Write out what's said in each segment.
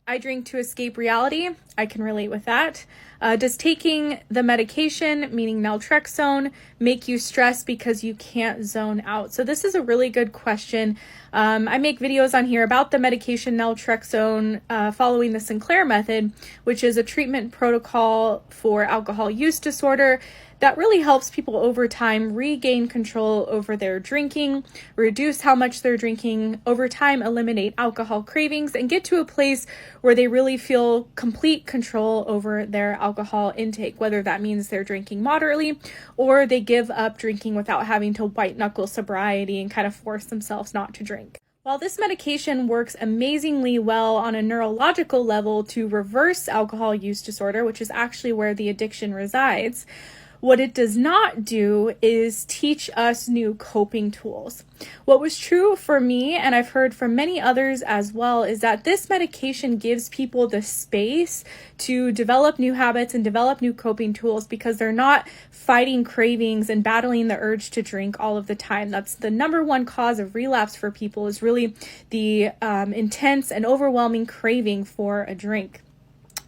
I drink to escape reality. I can relate with that. Does taking the medication, meaning naltrexone, make you stressed because you can't zone out? So this is a really good question. I make videos on here about the medication naltrexone following the Sinclair Method, which is a treatment protocol for alcohol use disorder that really helps people over time regain control over their drinking, reduce how much they're drinking, over time eliminate alcohol cravings, and get to a place where they really feel complete control over their alcohol intake, whether that means they're drinking moderately or they give up drinking without having to white knuckle sobriety and kind of force themselves not to drink. While this medication works amazingly well on a neurological level to reverse alcohol use disorder, which is actually where the addiction resides, what it does not do is teach us new coping tools. What was true for me, and I've heard from many others as well, is that this medication gives people the space to develop new habits and develop new coping tools because they're not fighting cravings and battling the urge to drink all of the time. That's the number one cause of relapse for people, is really the intense and overwhelming craving for a drink.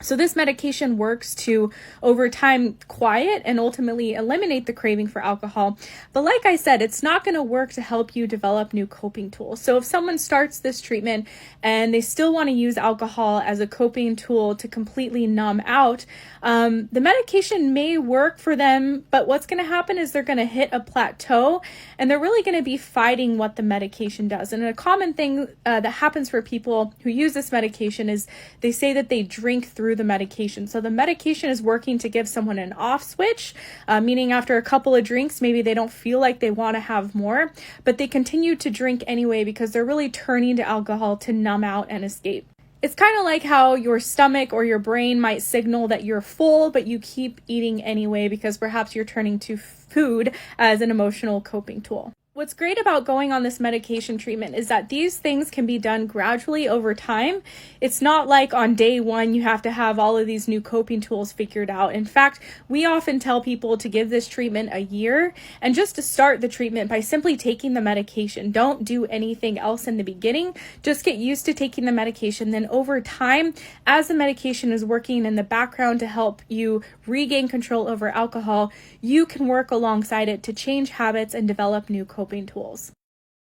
So this medication works to, over time, quiet and ultimately eliminate the craving for alcohol. But like I said, it's not going to work to help you develop new coping tools. So if someone starts this treatment and they still want to use alcohol as a coping tool to completely numb out, the medication may work for them, but what's going to happen is they're going to hit a plateau and they're really going to be fighting what the medication does. And a common thing that happens for people who use this medication is they say that they drink through the medication. So the medication is working to give someone an off switch, meaning after a couple of drinks, maybe they don't feel like they want to have more, but they continue to drink anyway because they're really turning to alcohol to numb out and escape. It's kind of like how your stomach or your brain might signal that you're full, but you keep eating anyway because perhaps you're turning to food as an emotional coping tool. What's great about going on this medication treatment is that these things can be done gradually over time. It's not like on day one you have to have all of these new coping tools figured out. In fact, we often tell people to give this treatment a year and just to start the treatment by simply taking the medication. Don't do anything else in the beginning. Just get used to taking the medication. Then over time, as the medication is working in the background to help you regain control over alcohol, you can work alongside it to change habits and develop new coping tools.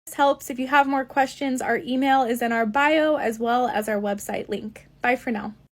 This helps. If you have more questions, our email is in our bio as well as our website link. Bye for now.